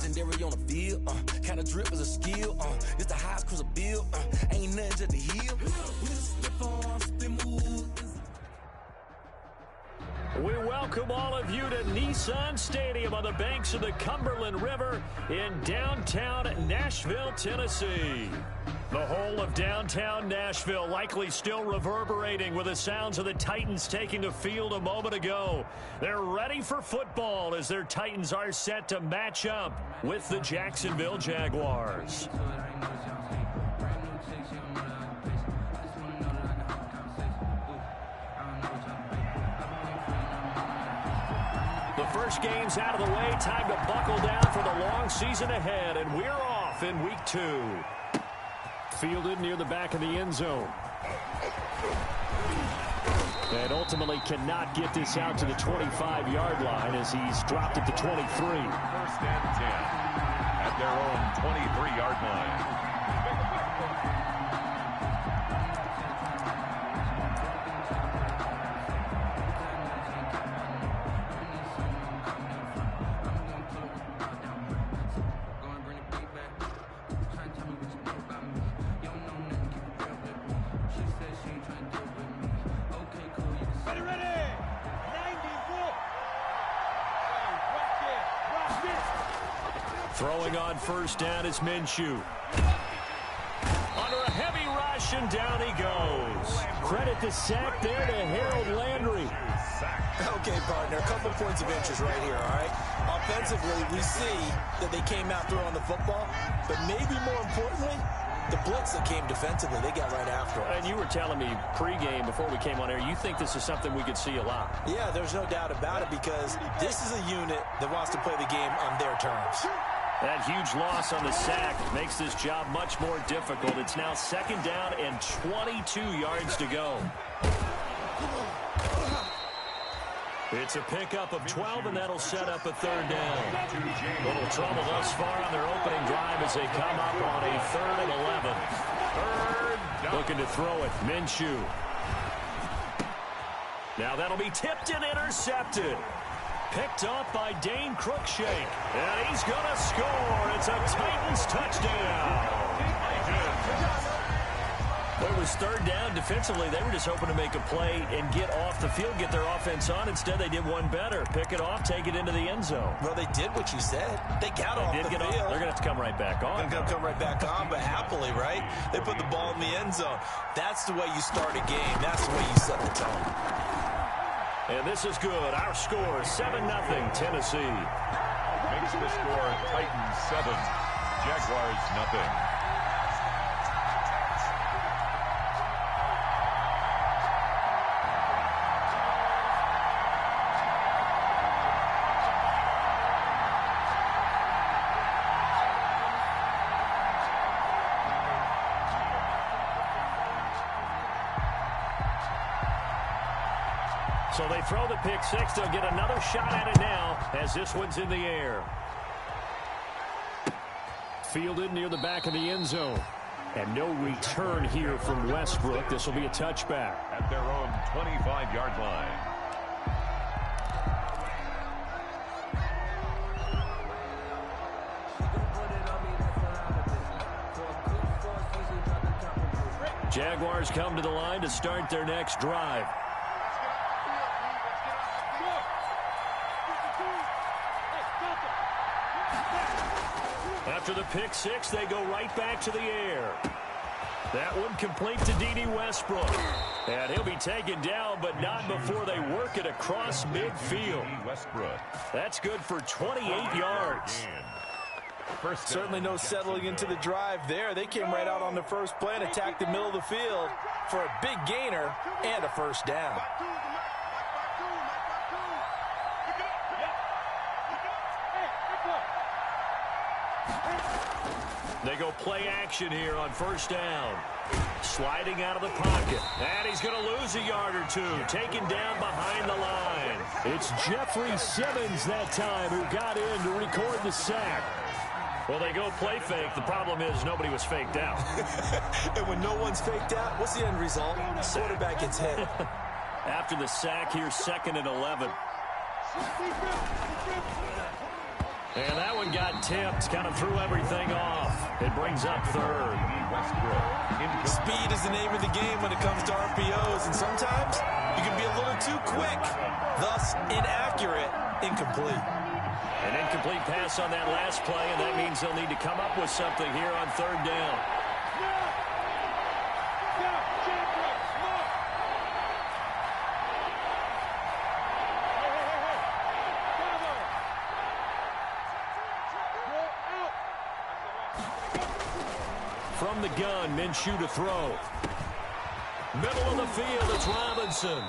legendary on the field. Kind of drip is a skill. It's the highest cruiser bill. Ain't nothing just to heal. We welcome all of you to Nissan Stadium on the banks of the Cumberland River in downtown Nashville, Tennessee. The whole of downtown Nashville likely still reverberating with the sounds of the Titans taking the field a moment ago. They're ready for football as their Titans are set to match up with the Jacksonville Jaguars. The first game's out of the way. Time to buckle down for the long season ahead, and we're off in week 2. Fielded near the back of the end zone. And ultimately cannot get this out to the 25-yard line as he's dropped at the 23. First and 10 at their own 23-yard line. Throwing on first down is Minshew. Under a heavy rush, and down he goes. Credit the sack there to Harold Landry. Okay, partner, a couple points of interest right here, all right? Offensively, we see that they came out throwing the football, but maybe more importantly, the blitz that came defensively, they got right after it. And you were telling me pregame before we came on air, you think this is something we could see a lot. Yeah, there's no doubt about it because this is a unit that wants to play the game on their terms. That huge loss on the sack makes this job much more difficult. It's now second down and 22 yards to go. It's a pickup of 12, and that'll set up a third down. Little trouble thus far on their opening drive as they come up on a 3rd and 11. Looking to throw it, Minshew. Now that'll be tipped and intercepted. Picked off by Dane Cruikshank. And he's going to score. It's a Titans touchdown. It was third down. Defensively, they were just hoping to make a play and get off the field, get their offense on. Instead, they did one better. Pick it off, take it into the end zone. Well, they did what you said. They got off the field. They're going to have to come right back on. They're going to come right back on, but happily, right? They put the ball in the end zone. That's the way you start a game. That's the way you set the tone. And this is good. Our score is 7-0 Tennessee. Makes the score Titans 7, Jaguars 0. So they throw the pick six. They'll get another shot at it now as this one's in the air. Fielded near the back of the end zone. And no return here from Westbrook. This will be a touchback. At their own 25-yard line. Jaguars come to the line to start their next drive. After the pick six, they go right back to the air. That one complete to D.D. Westbrook. And he'll be taken down, but not before they work it across midfield. Westbrook. That's good for 28 yards. Certainly no settling into the drive there. They came right out on the first play and attacked the middle of the field for a big gainer and a first down. They go play action here on first down. Sliding out of the pocket. And he's going to lose a yard or two. Taken down behind the line. It's Jeffrey Simmons that time who got in to record the sack. Well, they go play fake. The problem is nobody was faked out. And when no one's faked out, what's the end result? Quarterback gets hit. After the sack, here's 2nd and 11. And that one got tipped, kind of threw everything off. It brings up third. Speed is the name of the game when it comes to RPOs, and sometimes you can be a little too quick, thus inaccurate, incomplete. An incomplete pass on that last play, and that means they'll need to come up with something here on third down. From the gun, Minshew to throw. Middle of the field, it's Robinson.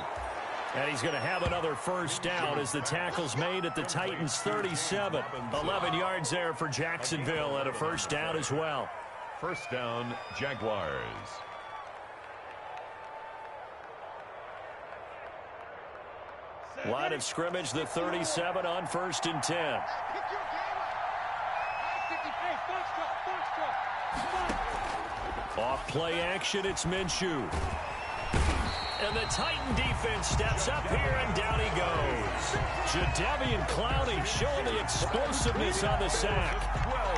And he's going to have another first down as the tackle's made at the Titans' 37. 11 yards there for Jacksonville and a first down as well. First down, Jaguars. Line of scrimmage, the 37 on 1st and 10. Off play action, it's Minshew. And the Titan defense steps up here, and down he goes. Jadeveon Clowney showing the explosiveness on the sack.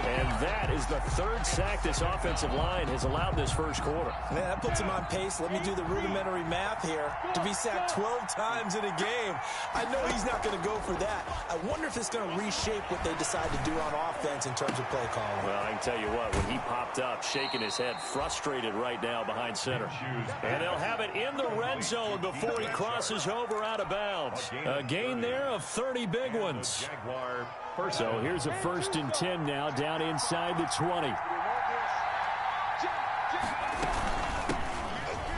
And that is the third sack this offensive line has allowed this first quarter. Man, that puts him on pace. Let me do the rudimentary math here. To be sacked 12 times in a game, I know he's not going to go for that. I wonder if it's going to reshape what they decide to do on offense in terms of play calling. Well, I can tell you what, when he popped up, shaking his head, frustrated right now behind center. And they'll have it in the red zone before he crosses over out of bounds. A gain there of 30 big ones. So here's a 1st and 10 now, down inside the 20.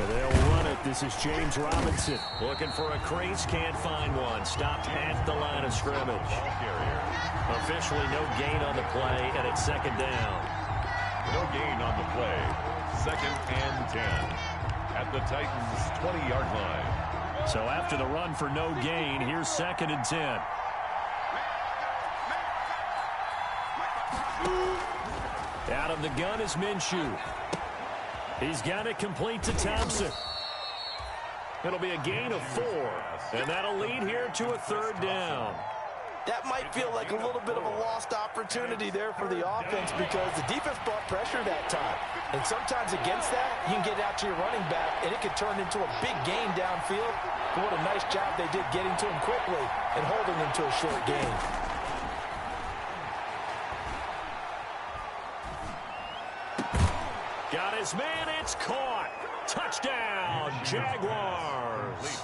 They'll run it. This is James Robinson. Looking for a crease, can't find one. Stopped at the line of scrimmage. Officially no gain on the play, and it's 2nd down. No gain on the play. 2nd and 10 at the Titans' 20-yard line. So after the run for no gain, here's 2nd and 10. Out of the gun is Minshew. He's got it complete to Thompson. It'll be a gain of 4, and that'll lead here to a 3rd down. That might feel like a little bit of a lost opportunity there for the offense because the defense brought pressure that time. And sometimes against that, you can get out to your running back, and it could turn into a big gain downfield. But what a nice job they did getting to him quickly and holding him to a short gain. Got his man, it's caught. Touchdown, Jaguars.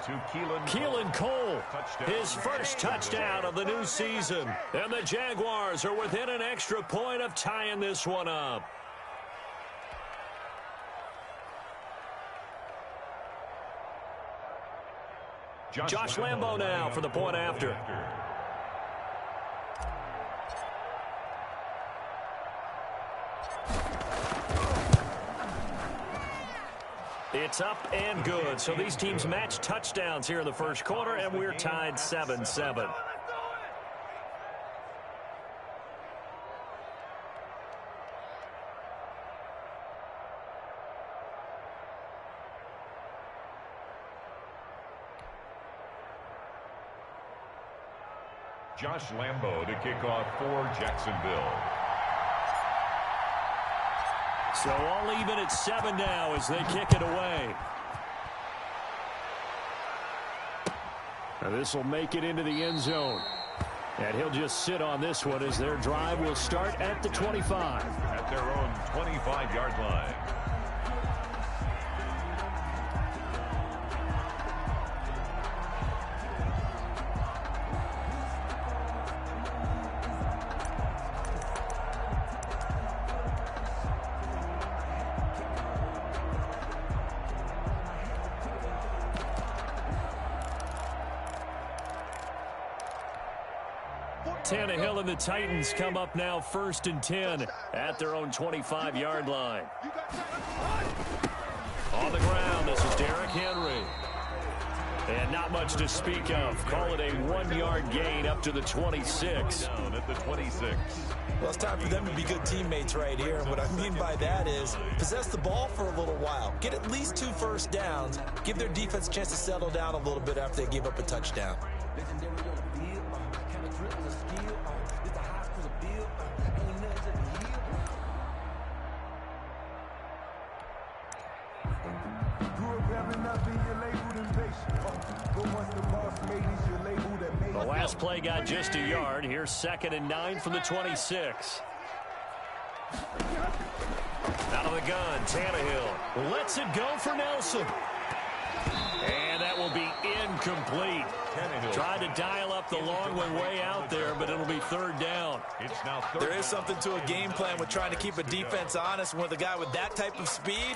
Keelan Cole, his first touchdown of the new season. And the Jaguars are within an extra point of tying this one up. Josh Lambo now for the point after. It's up and good. So these teams match touchdowns here in the first quarter, and we're tied 7-7. Josh Lambo to kick off for Jacksonville. So all even at 7 now as they kick it away. Now this will make it into the end zone. And he'll just sit on this one as their drive will start at the 25. At their own 25-yard line. Tannehill and the Titans come up now 1st and 10 at their own 25-yard line. On the ground, this is Derrick Henry. And not much to speak of. Call it a 1-yard gain up to the 26. Down at the 26. Well, it's time for them to be good teammates right here. And what I mean by that is possess the ball for a little while. Get at least 2 first downs. Give their defense a chance to settle down a little bit after they give up a touchdown. The last play got just a yard. Here's 2nd and 9 from the 26. Out of the gun, Tannehill lets it go for Nelson. And that will be incomplete. Tried to dial up the long one way out there, but it'll be 3rd down. It's now 3rd. There is something to a game plan with trying to keep a defense honest. With a guy with that type of speed,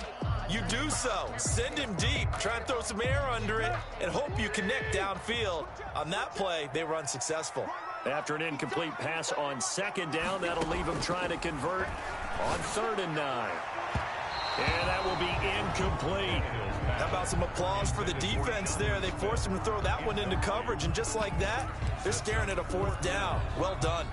you do so. Send him deep. Try and throw some air under it and hope you connect downfield. On that play, they were unsuccessful. After an incomplete pass on 2nd down, that'll leave him trying to convert on 3rd and 9. And that will be incomplete. How about some applause for the defense there? They forced him to throw that one into coverage, and just like that, they're staring at a 4th down. Well done.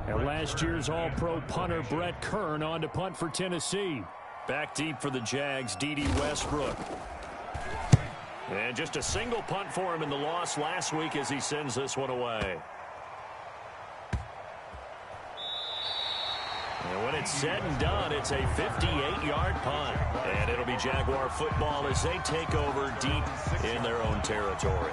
And last year's All-Pro punter Brett Kern on to punt for Tennessee. Back deep for the Jags, D.D. Westbrook. And just a single punt for him in the loss last week as he sends this one away. And when it's said and done, it's a 58-yard punt. And it'll be Jaguar football as they take over deep in their own territory.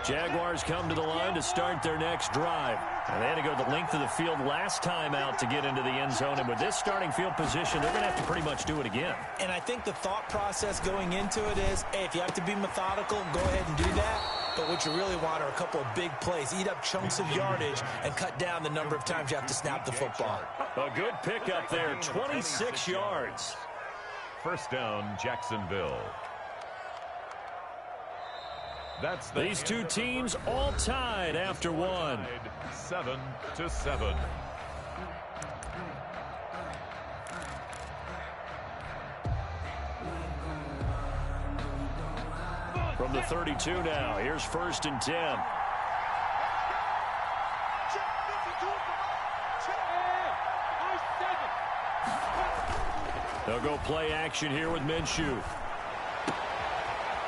Jaguars come to the line to start their next drive. And they had to go the length of the field last time out to get into the end zone. And with this starting field position, they're going to have to pretty much do it again. And I think the thought process going into it is, hey, if you have to be methodical, go ahead and do that. But what you really want are a couple of big plays. Eat up chunks of yardage and cut down the number of times you have to snap the football. A good pickup there, 26 yards. 1st down, Jacksonville. That's These two teams all tied after one. 7-7. From the 32 now, here's 1st and 10. They'll go play action here with Minshew.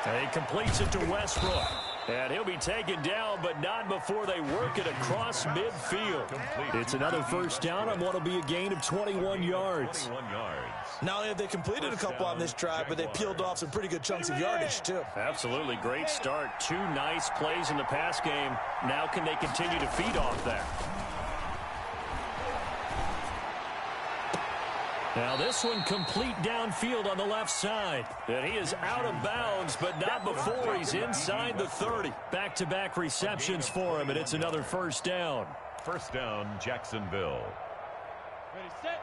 And he completes it to Westbrook. And he'll be taken down, but not before they work it across midfield. It's another 1st down on what will be a gain of 21 yards. Not only have they completed a couple on this drive, but they peeled off some pretty good chunks of yardage, too. Absolutely. Great start. 2 nice plays in the pass game. Now can they continue to feed off that? Now this one complete downfield on the left side. And he is out of bounds, but not before he's inside the 30. Back-to-back receptions for him, and it's another 1st down. 1st down, Jacksonville. Ready, set.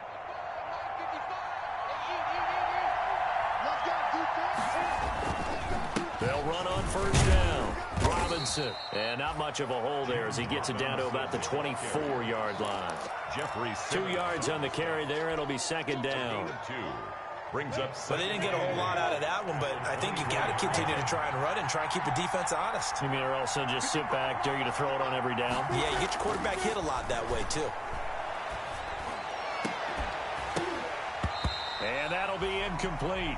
They'll run on 1st down. Robinson. And not much of a hole there as he gets it down to about the 24-yard line. 2 yards on the carry there. It'll be 2nd down. Brings up. But they didn't get a whole lot out of that one, but I think you got to continue to try and run and try and keep the defense honest. You mean or also just sit back, dare you to throw it on every down? Yeah, you get your quarterback hit a lot that way, too. And that'll be incomplete.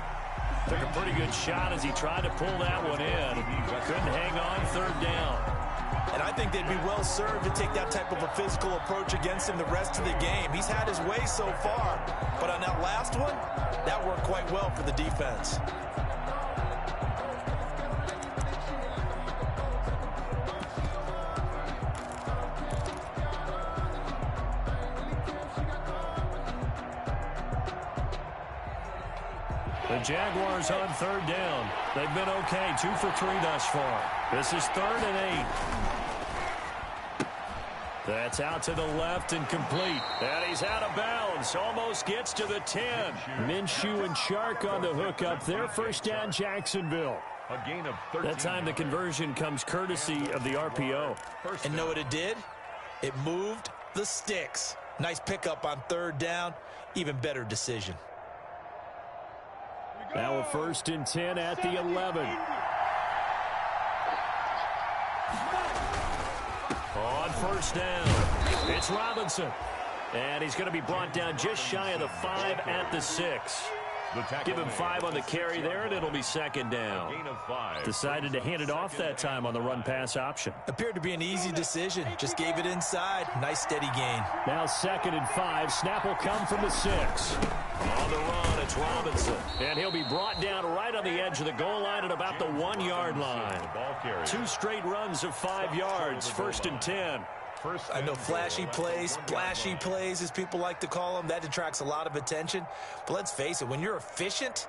Took a pretty good shot as he tried to pull that one in. Couldn't hang on 3rd down. And I think they'd be well served to take that type of a physical approach against him the rest of the game. He's had his way so far, but on that last one, that worked quite well for the defense. The Jaguars on 3rd down. They've been okay, 2 for 3 thus far. This is 3rd and 8. That's out to the left and complete. And he's out of bounds. Almost gets to the 10. Minshew and Chark on the hook up there. 1st down, Jacksonville. A gain of 13. That time the conversion comes courtesy of the RPO. And know what it did? It moved the sticks. Nice pickup on third down. Even better decision. Now a 1st and 10 at the 11. On 1st down, it's Robinson. And he's going to be brought down just shy of the 5 at the 6. Give him 5 on the carry there, and it'll be 2nd down. Decided to hand it off that time on the run-pass option. Appeared to be an easy decision. Just gave it inside. Nice steady gain. Now 2nd and 5. Snap will come from the 6. On the run, it's Robinson. And he'll be brought down right on the edge of the goal line at about the 1-yard line. 2 straight runs of 5 yards. 1st and 10. I know flashy plays, splashy plays, as people like to call them. That attracts a lot of attention. But let's face it, when you're efficient,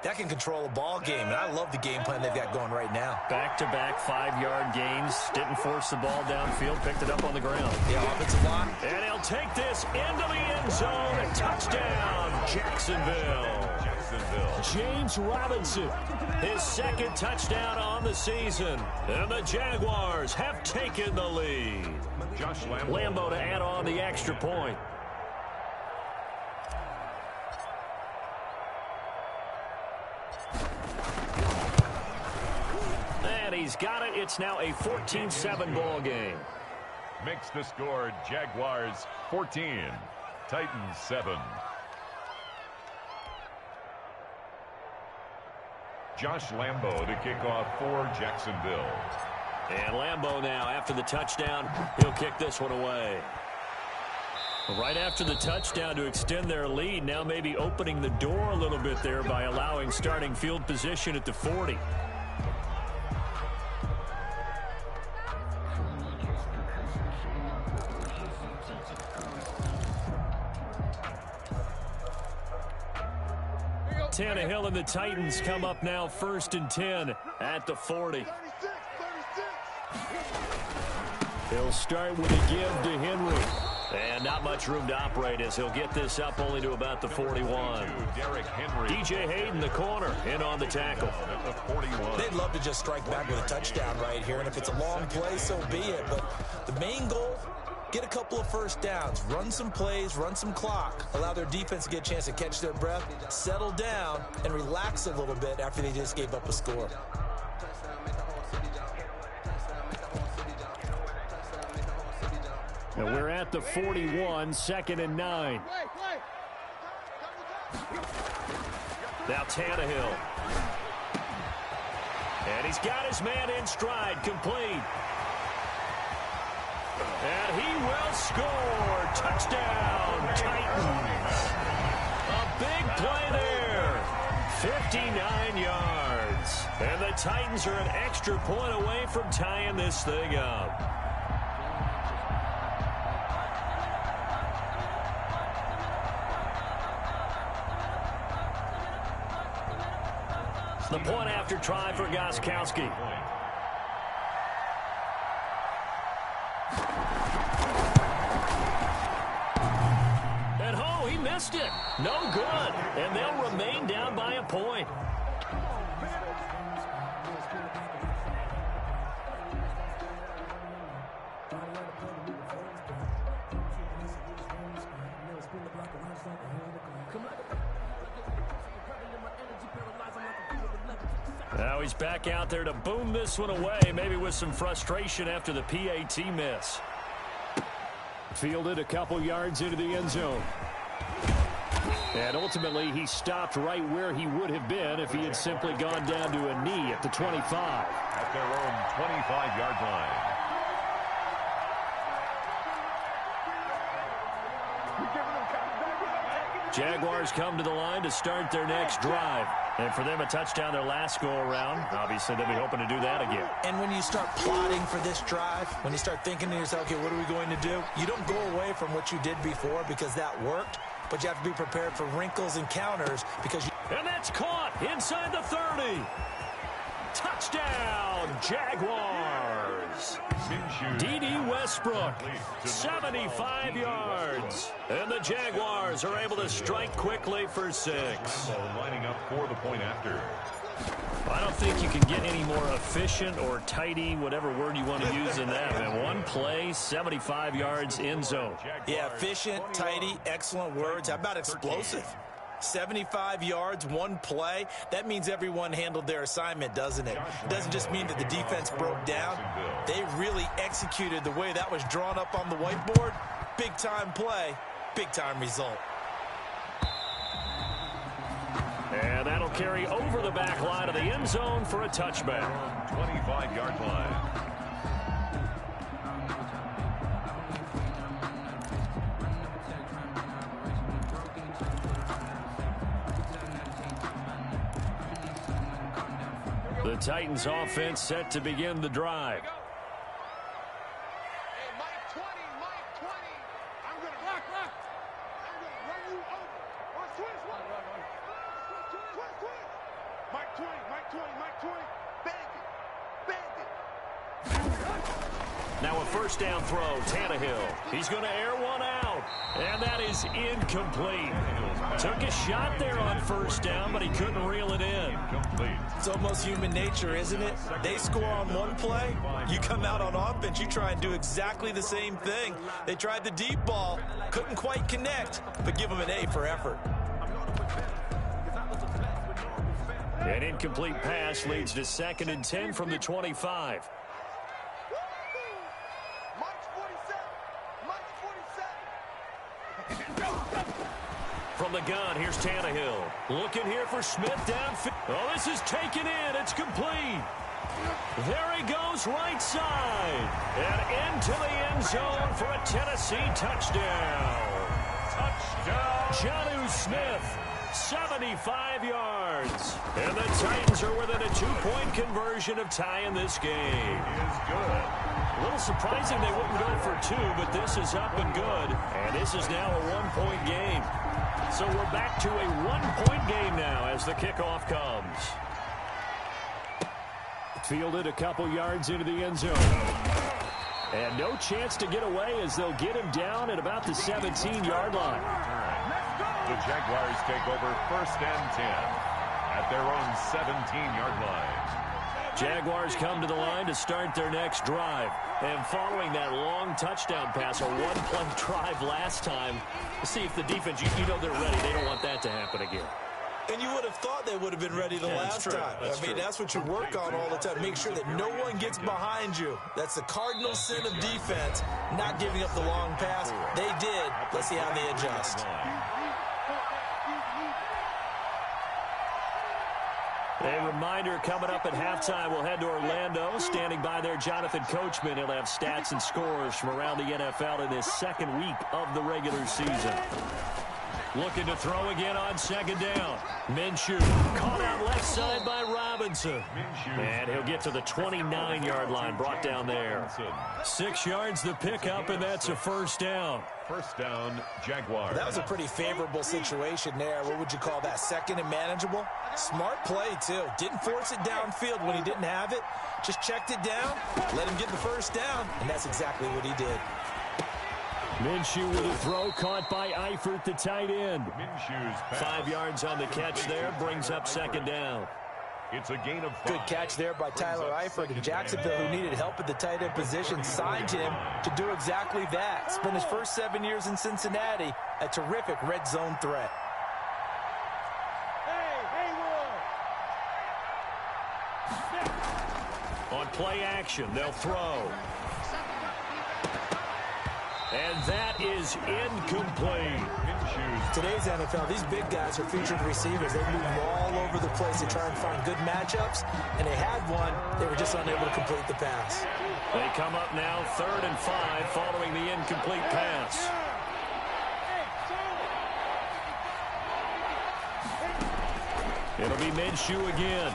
that can control a ball game. And I love the game plan they've got going right now. Back-to-back 5-yard gains. Didn't force the ball downfield. Picked it up on the ground. Yeah, offensive line. And he'll take this into the end zone. Touchdown, Jacksonville. James Robinson, his 2nd touchdown on the season. And the Jaguars have taken the lead. Lambo to add on the extra point. And he's got it. It's now a 14-7 ball game. Makes the score Jaguars 14, Titans 7. Josh Lambo to kick off for Jacksonville. And Lambo now, after the touchdown, he'll kick this one away. Right after the touchdown to extend their lead, now maybe opening the door a little bit there by allowing starting field position at the 40. Tannehill and the Titans come up now 1st and 10 at the 40. He'll start with a give to Henry. And not much room to operate as he'll get this up only to about the 41. DJ Hayden, the corner, in on the tackle. They'd love to just strike back with a touchdown right here. And if it's a long play, so be it. But the main goal, get a couple of 1st downs, run some plays, run some clock, allow their defense to get a chance to catch their breath, settle down, and relax a little bit after they just gave up a score. And we're at the 41, 2nd and 9. Now Tannehill. And he's got his man in stride, complete. And he will score. Touchdown, Titans. A big play there. 59 yards. And the Titans are an extra point away from tying this thing up. The point after try for Gostkowski. And oh, he missed it. No good. And they'll remain down by a point. Now he's back out there to boom this one away, maybe with some frustration after the PAT miss. Fielded a couple yards into the end zone. And ultimately, he stopped right where he would have been if he had simply gone down to a knee at the 25. At their own 25-yard line. Jaguars come to the line to start their next drive. And for them, a touchdown their last go-around. Obviously, they'll be hoping to do that again. And when you start plotting for this drive, when you start thinking to yourself, okay, what are we going to do? You don't go away from what you did before because that worked, but you have to be prepared for wrinkles and counters because you... And that's caught inside the 30. Touchdown, Jaguars. D.D. Westbrook, 75 yards. And the Jaguars are able to strike quickly for 6. Lining up for the point after. I don't think you can get any more efficient or tidy, whatever word you want to use in that. And one play, 75 yards in zone. Yeah, efficient, tidy, excellent words. How about explosive? 75 yards, one play. That means everyone handled their assignment, doesn't it? It doesn't just mean that the defense broke down. They really executed the way that was drawn up on the whiteboard. Big-time play, big-time result. And that'll carry over the back line of the end zone for a touchback. 25-yard line. The Titans offense set to begin the drive. Now a first down throw, Tannehill. He's going to air one out, and that is incomplete. Took a shot there on first down, but he couldn't reel it in. It's almost human nature, isn't it? They score on one play, you come out on offense, you try and do exactly the same thing. They tried the deep ball, couldn't quite connect, but give them an A for effort. An incomplete pass leads to 2nd and 10 from the 25. From the gun, here's Tannehill. Looking here for Smith downfield. Oh, this is taken in. It's complete. There he goes, right side. And into the end zone for a Tennessee touchdown. Touchdown. Jonnu Smith, 75 yards. And the Titans are within a 2-point conversion of tying this game. Is good. A little surprising they wouldn't go for 2, but this is up and good. And this is now a 1-point game. So we're back to a 1-point game now as the kickoff comes. Fielded a couple yards into the end zone. And no chance to get away as they'll get him down at about the 17-yard line. The Jaguars take over 1st and 10 at their own 17-yard line. Jaguars come to the line to start their next drive. And following that long touchdown pass, a one-play drive last time, see if the defense, you know they're ready. They don't want that to happen again. And you would have thought they would have been ready the last time. That's what you work on all the time. Make sure that no one gets behind you. That's the cardinal sin of defense, not giving up the long pass. They did. Let's see how they adjust. A reminder coming up at halftime, we'll head to Orlando. Standing by there, Jonathan Coachman. He'll have stats and scores from around the NFL in this second week of the regular season. Looking to throw again on 2nd down. Minshew caught out left side by Robinson. And he'll get to the 29-yard line, brought down there. 6 yards the pickup, and that's a first down. First down, Jaguars. That was a pretty favorable situation there. What would you call that? 2nd and manageable? Smart play, too. Didn't force it downfield when he didn't have it. Just checked it down, let him get the first down, and that's exactly what he did. Minshew with a throw caught by Eifert, the tight end. Minshew's pass. 5 yards on the catch there, brings up 2nd down. It's a gain of 5. Good catch there by Tyler Eifert. And Jacksonville, who needed help at the tight end position, signed him to do exactly that. Spent his first 7 years in Cincinnati, a terrific red zone threat. On play action, they'll throw. And that is incomplete. Today's NFL, these big guys are featured receivers. They move all over the place to try and find good matchups, and they had one. They were just unable to complete the pass. They come up now 3rd and 5 following the incomplete pass. It'll be Minshew again.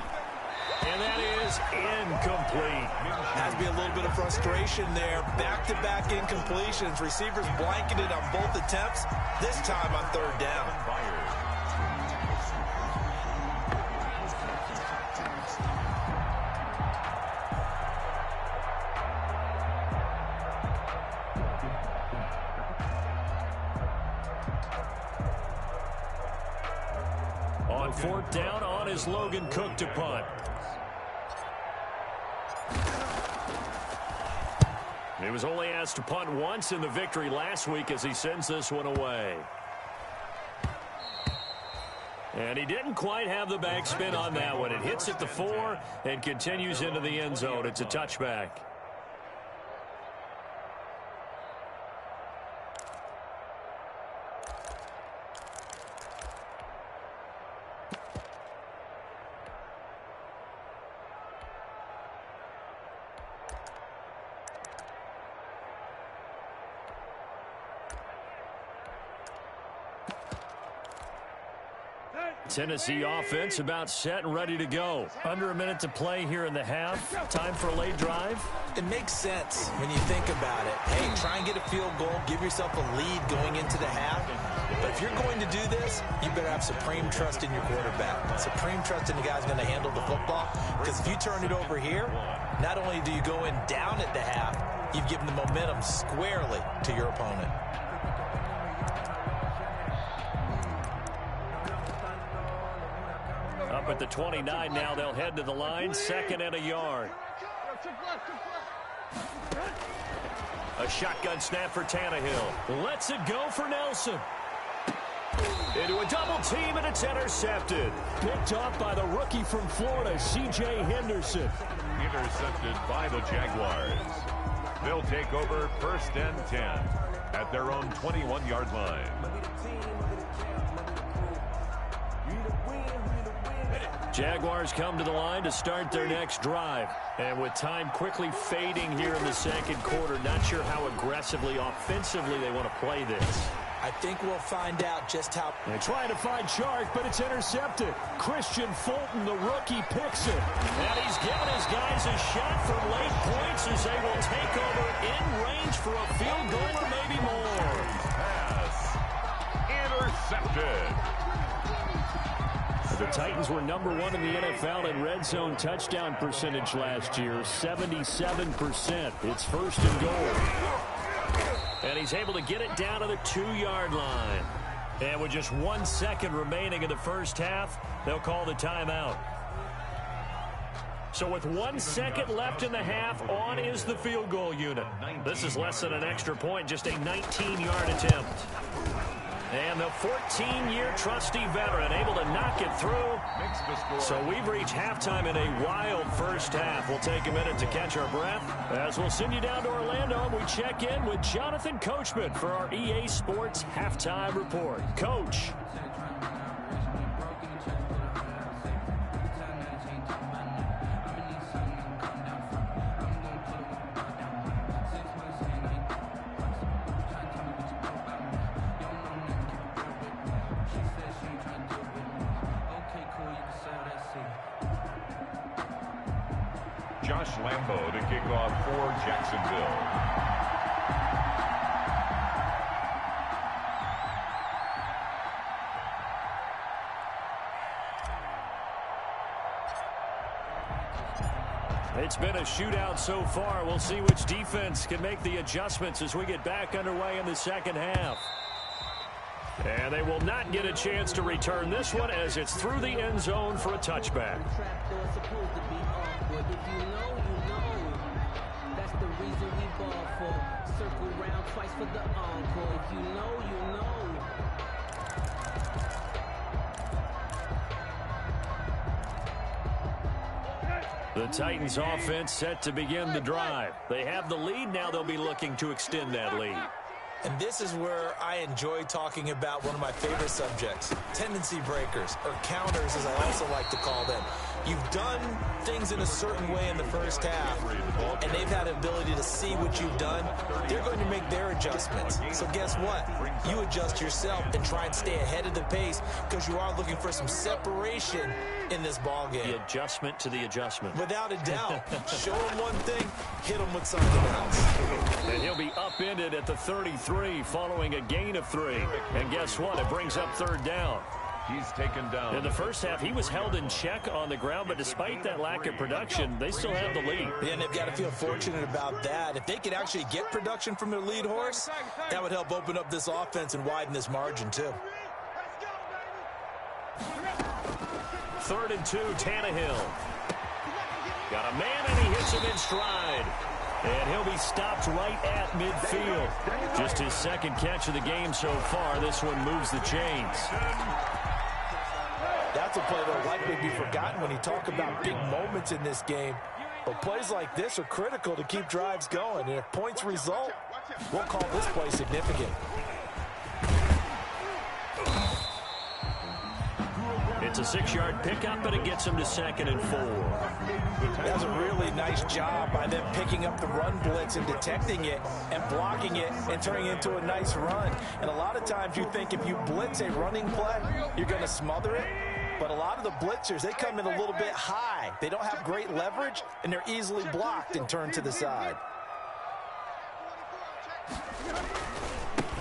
And that is incomplete. Has to be a little bit of frustration there. Back-to-back incompletions. Receivers blanketed on both attempts, this time on 3rd down. On 4th down, on down is Logan Cook to punt. He was only asked to punt once in the victory last week as he sends this one away. And he didn't quite have the backspin on that one. It hits at the 4 and continues into the end zone. It's a touchback. Tennessee offense about set and ready to go. Under a minute to play here in the half. Time for a late drive. It makes sense when you think about it. Hey, try and get a field goal. Give yourself a lead going into the half. But if you're going to do this, you better have supreme trust in your quarterback. Supreme trust in the guy's going to handle the football. Because if you turn it over here, not only do you go in down at the half, you've given the momentum squarely to your opponent. Up at the 29 now, they'll head to the line, 2nd and a yard. A shotgun snap for Tannehill. Lets it go for Nelson. Into a double team, and it's intercepted. Picked off by the rookie from Florida, C.J. Henderson. Intercepted by the Jaguars. They'll take over 1st and 10 at their own 21-yard line. Jaguars come to the line to start their next drive. And with time quickly fading here in the 2nd quarter, not sure how aggressively, offensively they want to play this. I think we'll find out just how. They're trying to find Chark, but it's intercepted. Christian Fulton, the rookie, picks it. And he's given his guys a shot for late points as they will take over in range for a field goal or maybe more. Pass intercepted. The Titans were #1 in the NFL in red zone touchdown percentage last year, 77%. It's 1st and goal. And he's able to get it down to the 2-yard line. And with just 1 second remaining in the first half, they'll call the timeout. So with 1 second left in the half, on is the field goal unit. This is less than an extra point, just a 19-yard attempt. And the 14-year trusty veteran able to knock it through. So we've reached halftime in a wild first half. We'll take a minute to catch our breath as we'll send you down to Orlando and we check in with Jonathan Coachman for our EA Sports Halftime Report. Coach. Josh Lambo to kick off for Jacksonville. It's been a shootout so far. We'll see which defense can make the adjustments as we get back underway in the second half. And they will not get a chance to return this one as it's through the end zone for a touchback. If you know, you know. That's the reason we ball for. Circle round twice for the encore. If you know, you know. The Titans offense set to begin the drive. They have the lead. Now they'll be looking to extend that lead. And this is where I enjoy talking about one of my favorite subjects, tendency breakers, or counters as I also like to call them. You've done things in a certain way in the first half, and they've had the ability to see what you've done. They're going to make their adjustments. So guess what? You adjust yourself and try and stay ahead of the pace because you are looking for some separation in this ball game. The adjustment to the adjustment. Without a doubt. Show him one thing, hit him with something else. And he'll be upended at the 33 following a gain of 3. And guess what? It brings up 3rd down. He's taken down. In the first half, he was held in check on the ground, but despite that lack of production, they still have the lead. Yeah, and they've got to feel fortunate about that. If they could actually get production from their lead horse, that would help open up this offense and widen this margin, too. 3rd and 2, Tannehill. Got a man, and he hits him in stride. And he'll be stopped right at midfield. Just his 2nd catch of the game so far. This one moves the chains. That's a play that will likely be forgotten when you talk about big moments in this game. But plays like this are critical to keep drives going. And if points result, we'll call this play significant. It's a 6-yard pickup, and it gets him to 2nd and 4. That's a really nice job by them picking up the run blitz and detecting it and blocking it and turning it into a nice run. And a lot of times you think if you blitz a running play, you're going to smother it. But a lot of the blitzers, they come in a little bit high. They don't have great leverage, and they're easily blocked and turned to the side.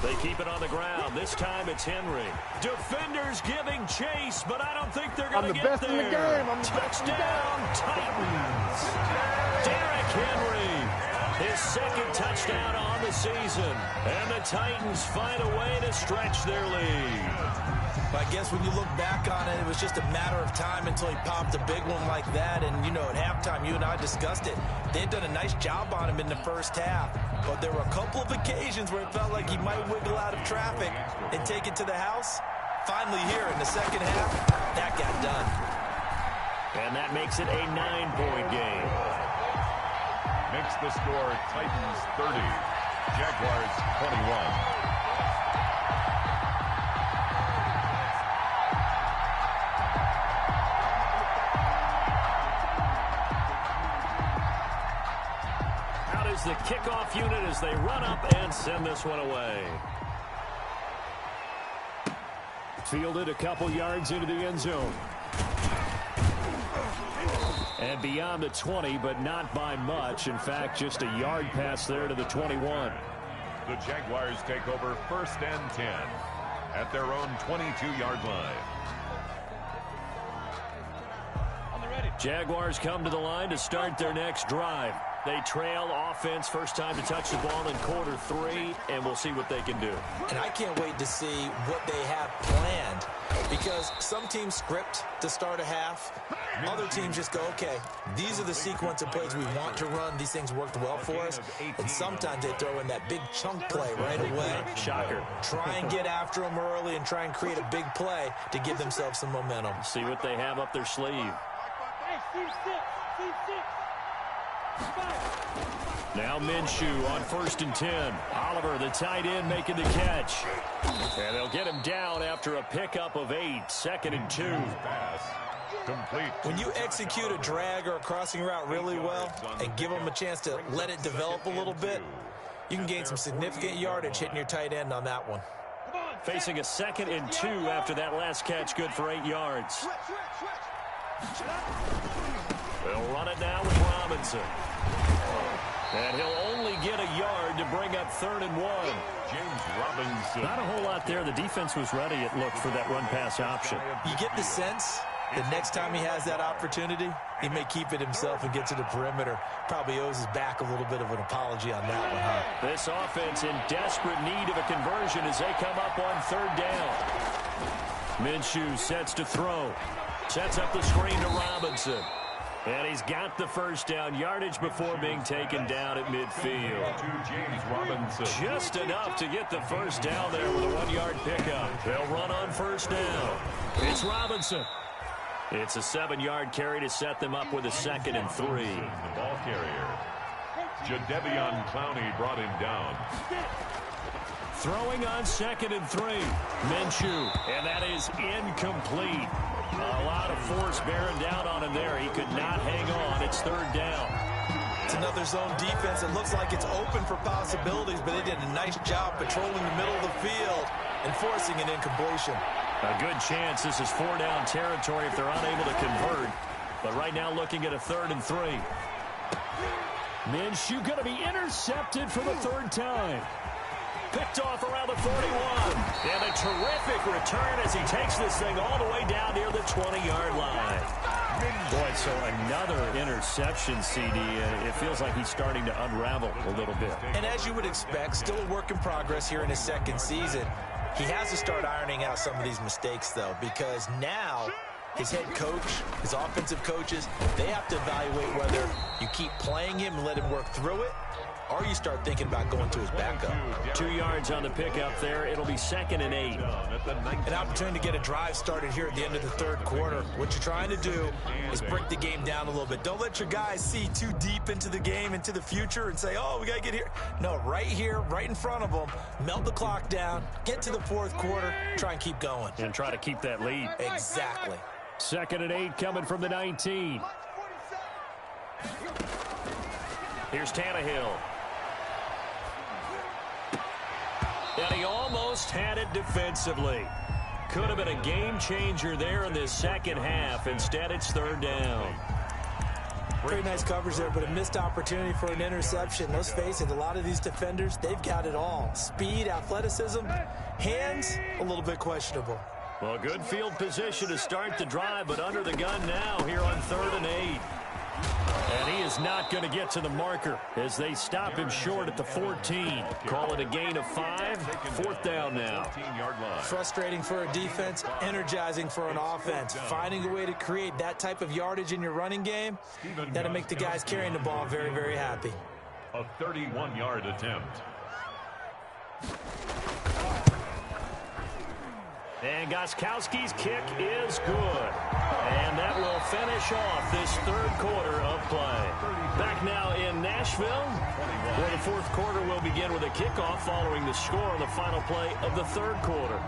They keep it on the ground. This time it's Henry. Defenders giving chase, but I don't think they're going to get there. I'm the best in the game. Touchdown, Titans. Derrick Henry. His 2nd touchdown on the season. And the Titans find a way to stretch their lead. But I guess when you look back on it, it was just a matter of time until he popped a big one like that. And, you know, at halftime, you and I discussed it. They'd done a nice job on him in the first half. But there were a couple of occasions where it felt like he might wiggle out of traffic and take it to the house. Finally here in the 2nd half, that got done. And that makes it a 9-point game. Makes the score Titans 30, Jaguars 21. The kickoff unit as they run up and send this one away. Fielded a couple yards into the end zone. And beyond the 20, but not by much. In fact, just a yard pass there to the 21. The Jaguars take over 1st and 10 at their own 22-yard line. Jaguars come to the line to start their next drive. They trail offense, first time to touch the ball in Q3, and we'll see what they can do. And I can't wait to see what they have planned, because some teams script to start a half. Other teams just go, okay, these are the sequence of plays we want to run. These things worked well for us. And sometimes they throw in that big chunk play right away. Shocker. Try and get after them early and try and create a big play to give themselves some momentum. See what they have up their sleeve. Now Minshew on 1st and 10. Oliver, the tight end, making the catch. And they'll get him down after a pickup of 8. 2nd and 2. Complete. When you execute a drag or a crossing route really well and give them a chance to let it develop a little bit, you can gain some significant yardage hitting your tight end on that one. Facing a 2nd and 2 after that last catch, good for 8 yards. They'll run it now with Robinson. And he'll only get a yard to bring up 3rd and 1. James Robinson. Not a whole lot there. The defense was ready, it looked, for that run-pass option. You get the sense that next time he has that opportunity, he may keep it himself and get to the perimeter. Probably owes his back a little bit of an apology on that one, huh? This offense in desperate need of a conversion as they come up on 3rd down. Minshew sets to throw. Sets up the screen to Robinson. And he's got the first down, yardage before being taken down at midfield. To James Robinson. Just enough to get the first down there with a 1-yard pickup. They'll run on 1st down. It's Robinson. It's a 7-yard carry to set them up with a 2nd and 3. The ball carrier. Jadeveon Clowney brought him down. Throwing on 2nd and 3. Minshew, and that is incomplete. A lot of force bearing down on him there. He could not hang on. It's 3rd down. It's another zone defense. It looks like it's open for possibilities, but they did a nice job patrolling the middle of the field and forcing an incompletion. A good chance this is 4-down territory if they're unable to convert. But right now looking at a 3rd and 3. Minshew going to be intercepted for the 3rd time. Picked off around the 41. And a terrific return as he takes this thing all the way down near the 20-yard line. Boy, so another interception, CD. It feels like he's starting to unravel a little bit. And as you would expect, still a work in progress here in his 2nd season. He has to start ironing out some of these mistakes, though, because now his head coach, his offensive coaches, they have to evaluate whether you keep playing him and let him work through it, or you start thinking about going to his backup. 2 yards on the pickup there. It'll be 2nd and 8. An opportunity to get a drive started here at the end of the third quarter. What you're trying to do is break the game down a little bit. Don't let your guys see too deep into the game, into the future, and say, oh, we got to get here. No, right here, right in front of them, melt the clock down, get to the fourth quarter, try and keep going. And try to keep that lead. Exactly. 2nd and 8 coming from the 19. Here's Tannehill. And he almost had it defensively. Could have been a game changer there in this second half. Instead, it's 3rd down. Very nice coverage there, but a missed opportunity for an interception. Let's face it, a lot of these defenders, they've got it all. Speed, athleticism, hands, a little bit questionable. Well, good field position to start the drive, but under the gun now here on 3rd and 8. And he is not going to get to the marker as they stop him short at the 14. Call it a gain of 5. 4th down now. Frustrating for a defense, energizing for an offense. Finding a way to create that type of yardage in your running game, that'll make the guys carrying the ball very, very happy. A 31-yard attempt. And Gostkowski's kick is good. And that will finish off this third quarter of play. Back now in Nashville, where the fourth quarter will begin with a kickoff following the score on the final play of the third quarter.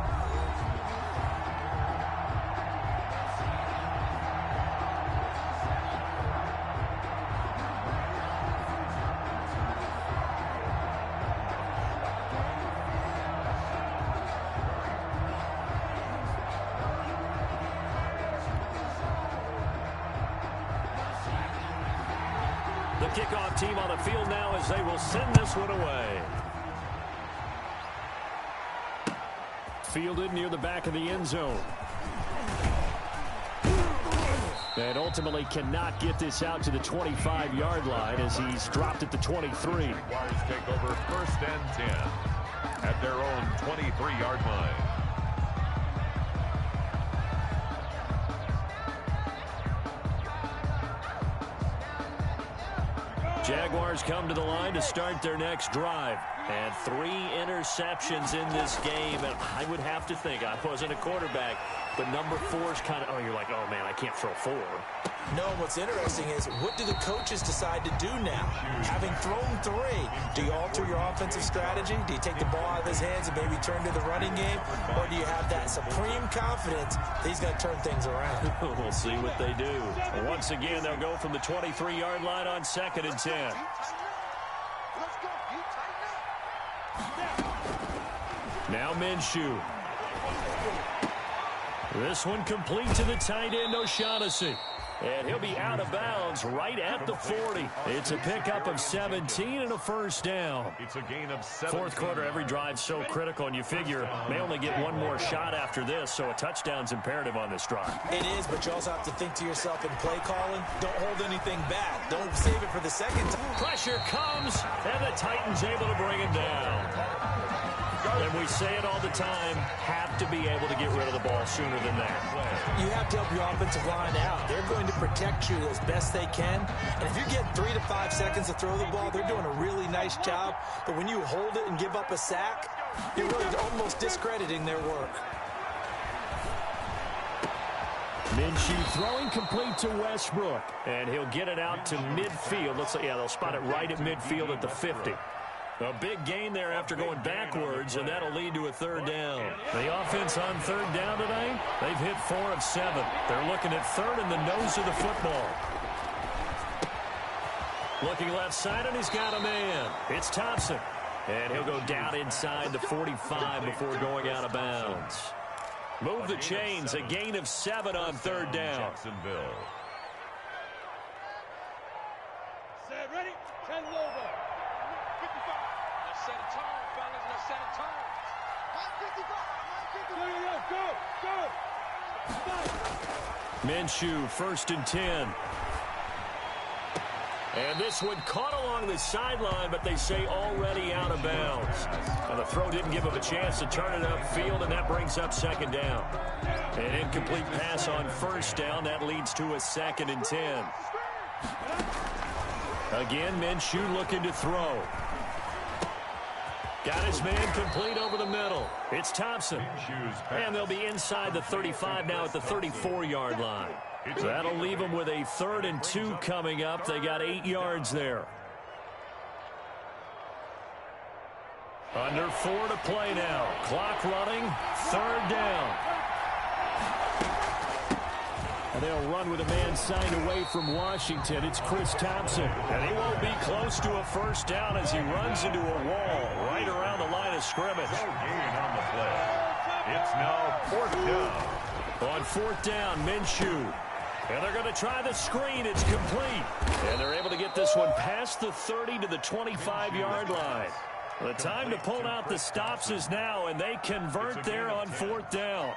Kickoff team on the field now as they will send this one away. Fielded near the back of the end zone. And ultimately cannot get this out to the 25-yard line as he's dropped at the 23. Jaguars take over 1st and 10 at their own 23-yard line. Jaguars come to the line to start their next drive. And 3 interceptions in this game. And I would have to think, I wasn't a quarterback, but number 4 is kind of, oh, you're like, oh, man, I can't throw 4. No, what's interesting is, what do the coaches decide to do now? Having thrown 3, do you alter your offensive strategy? Do you take the ball out of his hands and maybe turn to the running game? Or do you have that supreme confidence that he's going to turn things around? We'll see what they do. Once again, they'll go from the 23-yard line on 2nd and 10. Now Minshew. This one complete to the tight end, O'Shaughnessy. And he'll be out of bounds right at the 40. It's a pickup of 17 and a first down. It's a gain of 7. Fourth quarter, every drive's so critical, and you figure may only get one more shot after this, so a touchdown's imperative on this drive. It is, but you also have to think to yourself in play calling, don't hold anything back. Don't save it for the second time. Pressure comes, and the Titans able to bring him down. And we say it all the time, have to be able to get rid of the ball sooner than that. You have to help your offensive line out. They're going to protect you as best they can. And if you get 3 to 5 seconds to throw the ball, they're doing a really nice job. But when you hold it and give up a sack, you're really almost discrediting their work. Minshew throwing complete to Westbrook. And he'll get it out to midfield. Yeah, they'll spot it right at midfield at the 50. A big gain there after going backwards, and that'll lead to a third down. The offense on third down tonight, they've hit 4 of 7. They're looking at third in the nose of the football. Looking left side, and he's got a man. It's Thompson. And he'll go down inside the 45 before going out of bounds. Move the chains, a gain of 7 on third down. Jacksonville. Set, ready, 10 over. 55. Let's set a turn, fellas. Let's set a turn. 155. Go. Minshew, 1st and 10. And this one caught along the sideline, but they say already out of bounds. And the throw didn't give him a chance to turn it upfield, and that brings up second down. An incomplete pass on first down. That leads to a 2nd and 10. Again, Minshew looking to throw. Got his man complete over the middle. It's Thompson. And they'll be inside the 35 now at the 34-yard line. So that'll leave them with a 3rd and 2 coming up. They got 8 yards there. Under 4 to play now. Clock running. 3rd down. And they'll run with a man signed away from Washington. It's Chris Thompson. And he won't be close to a first down as he runs into a wall right around the line of scrimmage. No gain on the play. It's now 4th down. On 4th down, Minshew. And they're going to try the screen. It's complete. And they're able to get this one past the 30 to the 25-yard line. The time to pull out the stops is now, and they convert there on 4th down.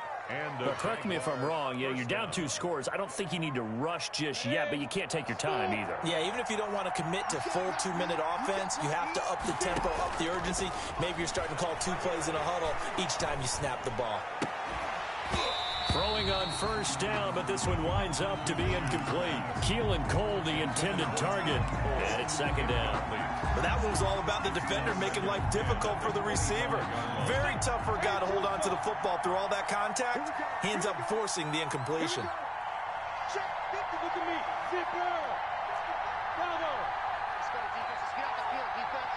But correct me if I'm wrong. Yeah, you're down 2 scores. I don't think you need to rush just yet, but you can't take your time either. Yeah, even if you don't want to commit to full 2-minute offense, you have to up the tempo, up the urgency. Maybe you're starting to call 2 plays in a huddle each time you snap the ball. Throwing on first down, but this one winds up to be incomplete. Keelan Cole, the intended target. And it's 2nd down. But that one was all about the defender making life difficult for the receiver. Very tough for a guy to hold on to the football through all that contact. He ends up forcing the incompletion. Look at me. Zipper. Bravo. Let's go, defense. Let's get out the field, defense.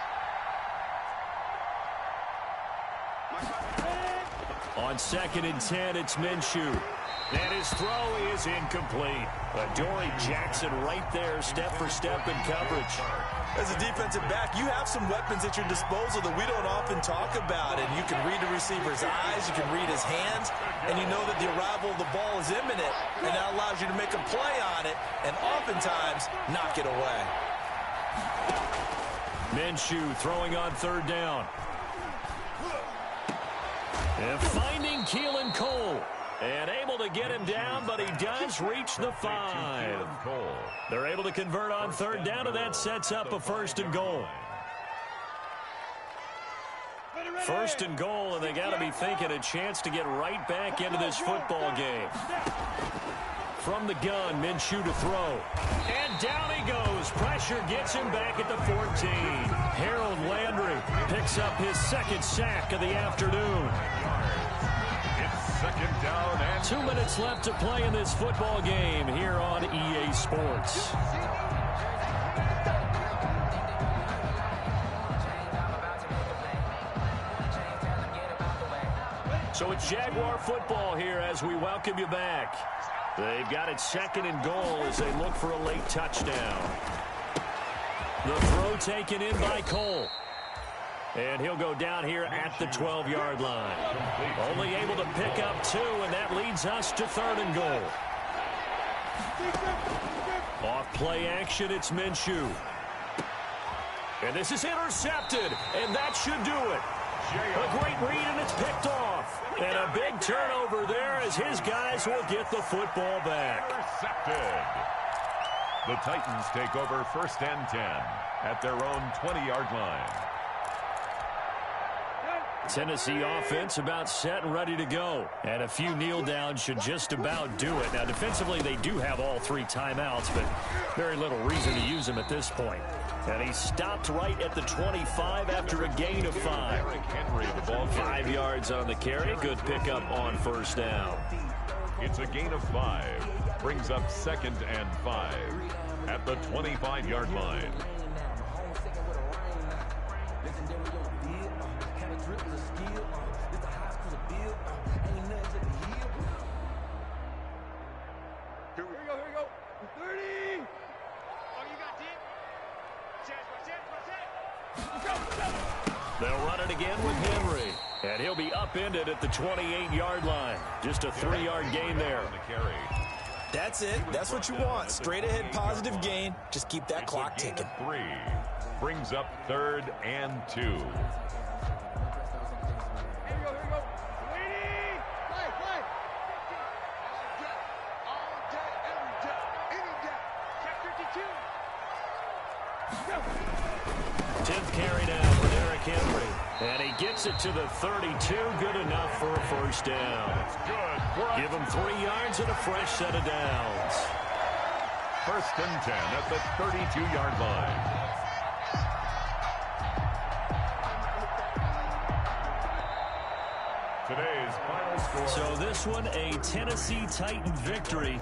On 2nd and 10, it's Minshew. And his throw is incomplete. Adoree Jackson right there, step for step in coverage. As a defensive back, you have some weapons at your disposal that we don't often talk about. And you can read the receiver's eyes, you can read his hands, and you know that the arrival of the ball is imminent. And that allows you to make a play on it and oftentimes knock it away. Minshew throwing on 3rd down. And finding Keelan Cole. And able to get him down, but he does reach the 5. They're able to convert on 3rd down, and that sets up a 1st and goal. 1st and goal, and they got to be thinking a chance to get right back into this football game. From the gun, Minshew to throw. And down he goes. Pressure gets him back at the 14. Harold Landry picks up his 2nd sack of the afternoon. It's 2nd down and 2 minutes left to play in this football game here on EA Sports. So it's Jaguar football here as we welcome you back. They've got it 2nd and goal as they look for a late touchdown. The throw taken in by Cole. And he'll go down here at the 12-yard line. Only able to pick up 2, and that leads us to 3rd and goal. Off play action, it's Minshew. And this is intercepted, and that should do it. A great read, and it's picked off. And a big turnover there as his guys will get the football back. intercepted. The Titans take over 1st and 10 at their own 20-yard line. Tennessee offense about set and ready to go. And a few kneel downs should just about do it. Now, defensively, they do have all 3 timeouts, but very little reason to use them at this point. And he stopped right at the 25 after a gain of 5. Henry, the ball 5 yards on the carry. Good pickup on 1st down. It's a gain of 5. Brings up 2nd and 5 at the 25-yard line. Here we go. 30. Oh, you got deep. They'll run it again with Henry. And he'll be upended at the 28-yard line. Just a 3-yard gain there. That's it. That's what you want. Straight ahead positive gain. Just keep that clock ticking. 3. Brings up 3rd and 2. Here we go. Lady! Play. All day, every day, any day. Check 52. 10th carry now for Derrick Henry. And he gets it to the 32. Good enough for a first down. That's good. Give him 3 yards and a fresh set of downs. 1st and 10 at the 32-yard line. Today's final score. So this one, a Tennessee Titan victory.